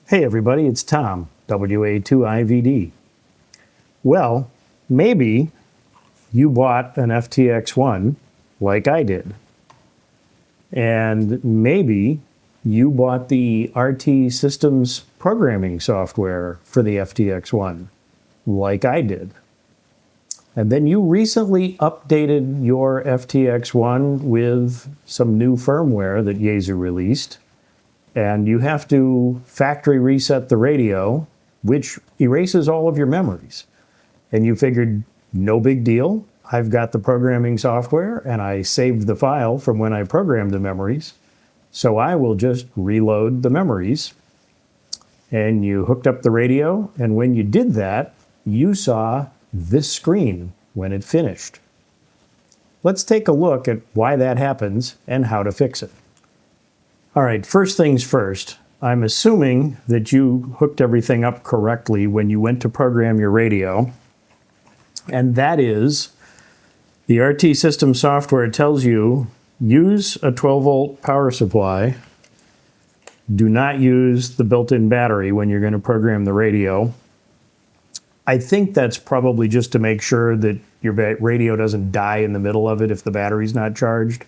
Hey everybody, it's Tom, WA2IVD. Well, maybe you bought an FTX-1 like I did. And maybe you bought the RT Systems programming software for the FTX-1 like I did. And then you recently updated your FTX-1 with some new firmware that Yaesu released. And you have to factory reset the radio, which erases all of your memories. And you figured, no big deal. I've got the programming software and I saved the file from when I programmed the memories. So I will just reload the memories. And you hooked up the radio. And when you did that, you saw this screen when it finished. Let's take a look at why that happens and how to fix it. All right, first things first, I'm assuming that you hooked everything up correctly when you went to program your radio. And that is, the RT system software tells you, use a 12-volt power supply. Do not use the built-in battery when you're going to program the radio. I think that's probably just to make sure that your radio doesn't die in the middle of it if the battery's not charged.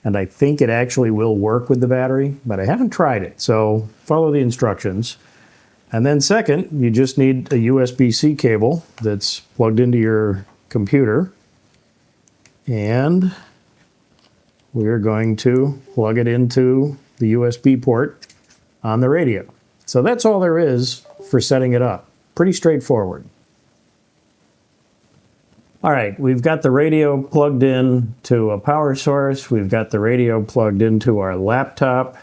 And I think it actually will work with the battery, but I haven't tried it. So follow the instructions. And then second, you just need a USB-C cable that's plugged into your computer. And we're going to plug it into the USB port on the radio. So that's all there is for setting it up. Pretty straightforward. All right, we've got the radio plugged in to a power source. We've got the radio plugged into our laptop.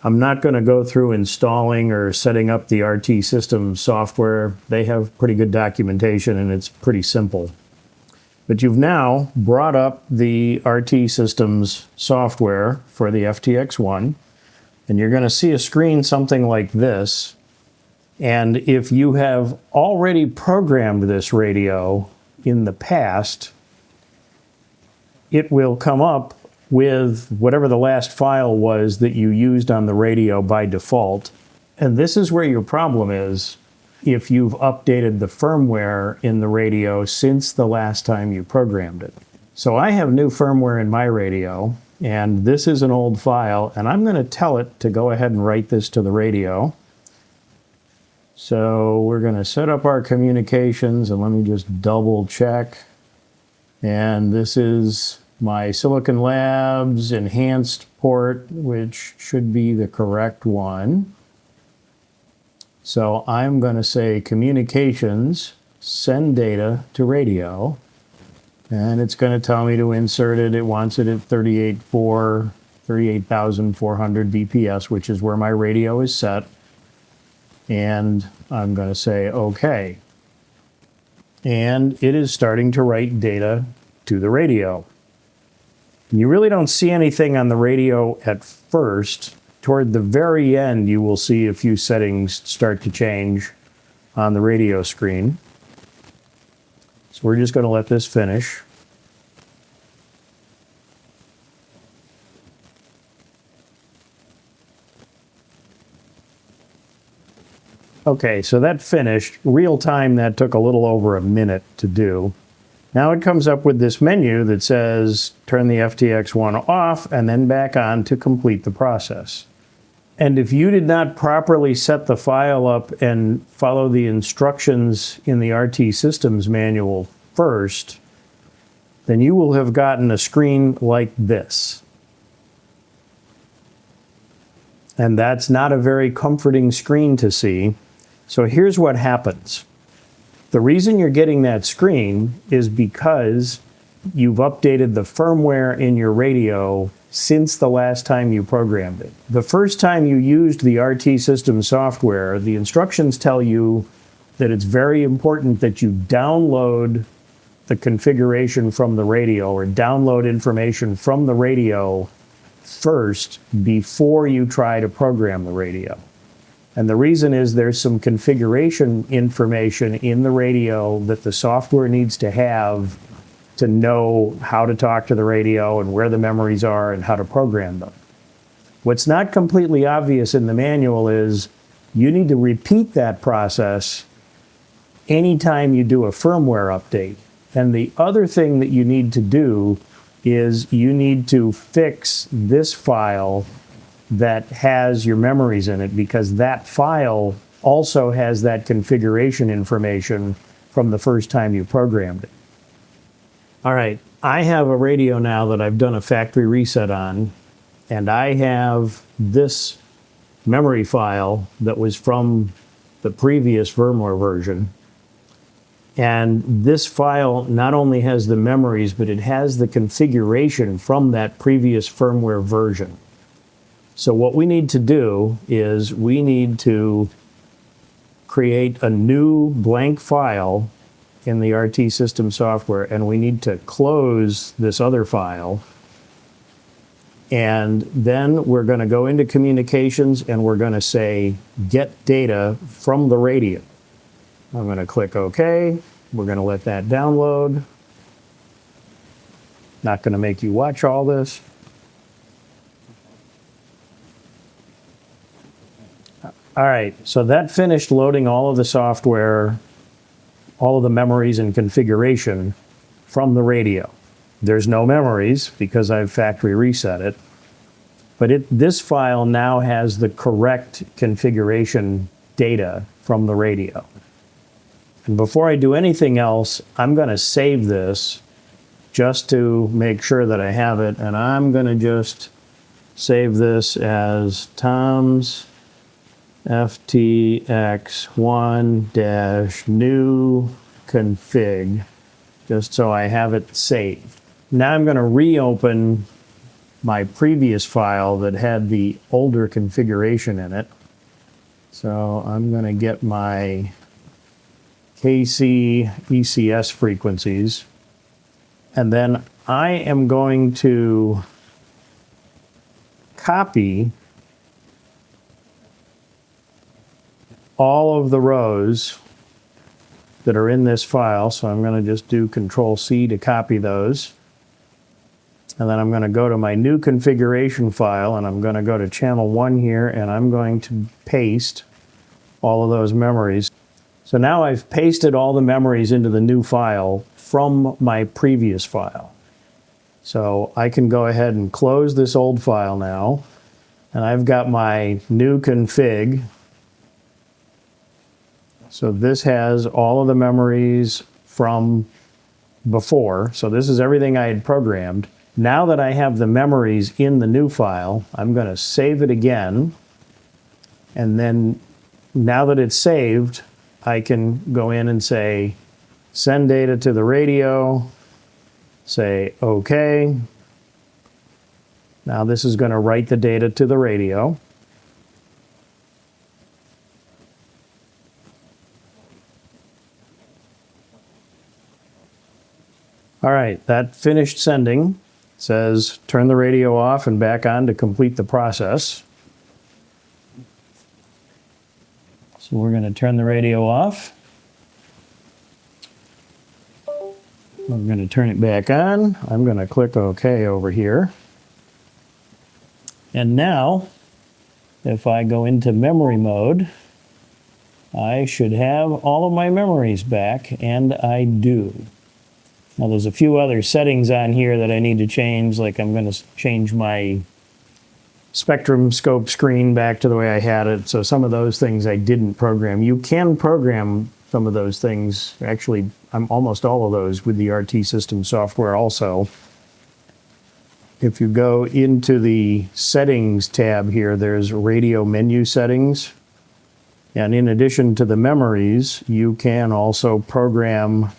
I'm not going to go through installing or setting up the RT Systems software. They have pretty good documentation and it's pretty simple. But you've now brought up the RT Systems software for the FTX-1, and you're going to see a screen something like this. And if you have already programmed this radio in the past, it will come up with whatever the last file was that you used on the radio by default. And this is where your problem is if you've updated the firmware in the radio since the last time you programmed it. So I have new firmware in my radio, and this is an old file, and I'm going to tell it to go ahead and write this to the radio. So we're going to set up our communications, and let me just double check. And this is my Silicon Labs enhanced port, which should be the correct one. So I'm going to say communications, send data to radio. And it's going to tell me to insert it. It wants it at 38,400 BPS, which is where my radio is set. And I'm going to say OK. And it is starting to write data to the radio. And you really don't see anything on the radio at first. Toward the very end, you will see a few settings start to change on the radio screen. So we're just going to let this finish. Okay, so that finished. Real time, that took a little over a minute to do. Now it comes up with this menu that says, turn the FTX-1 off and then back on to complete the process. And if you did not properly set the file up and follow the instructions in the RT Systems manual first, then you will have gotten a screen like this. And that's not a very comforting screen to see. So here's what happens. The reason you're getting that screen is because you've updated the firmware in your radio since the last time you programmed it. The first time you used the RT Systems software, the instructions tell you that it's very important that you download the configuration from the radio or download information from the radio first before you try to program the radio. And the reason is there's some configuration information in the radio that the software needs to have to know how to talk to the radio and where the memories are and how to program them. What's not completely obvious in the manual is You need to repeat that process anytime you do a firmware update. And the other thing that you need to do is you need to fix this file that has your memories in it, because that file also has that configuration information from the first time you programmed it. All right, I have a radio now that I've done a factory reset on, and I have this memory file that was from the previous firmware version. And this file not only has the memories, but it has the configuration from that previous firmware version. So what we need to do is we need to create a new blank file in the RT system software, and we need to close this other file. And then we're going to go into communications and we're going to say get data from the radio. I'm going to click OK. We're going to let that download. Not going to make you watch all this. All right, so that finished loading all of the software, all of the memories and configuration from the radio. There's no memories because I've factory reset it. But this file now has the correct configuration data from the radio. And before I do anything else, I'm going to save this just to make sure that I have it. And I'm going to just save this as Tom's FTX-1-new config, just so I have it saved. Now I'm going to reopen my previous file that had the older configuration in it. So I'm going to get my KC ECS frequencies, and then I am going to copy all of the rows that are in this file. So I'm going to just do Control-C to copy those. And then I'm going to go to my new configuration file, and I'm going to go to channel 1 here, and I'm going to paste all of those memories. So now I've pasted all the memories into the new file from my previous file. So I can go ahead and close this old file now, and I've got my new config. So this has all of the memories from before. So this is everything I had programmed. Now that I have the memories in the new file, I'm going to save it again. And then now that it's saved, I can go in and say, send data to the radio, say OK. Now this is going to write the data to the radio. All right, that finished sending. It says turn the radio off and back on to complete the process. So we're going to turn the radio off. I'm going to turn it back on. I'm going to click OK over here. And now, if I go into memory mode, I should have all of my memories back, and I do. Now there's a few other settings on here that I need to change, like I'm going to change my spectrum scope screen back to the way I had it. So some of those things I didn't program. You can program some of those things. Actually, almost all of those with the RT system software also. If you go into the settings tab here, there's radio menu settings. And in addition to the memories, you can also program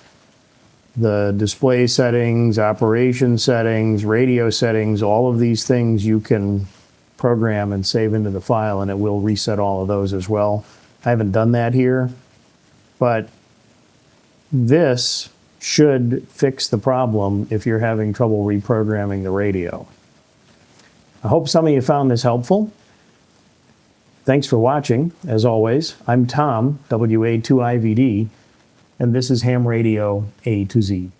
the display settings, operation settings, radio settings. All of these things you can program and save into the file, and it will reset all of those as well. I haven't done that here, but this should fix the problem if you're having trouble reprogramming the radio. I hope some of you found this helpful. Thanks for watching. As always, I'm Tom, WA2IVD, and this is Ham Radio A to Z.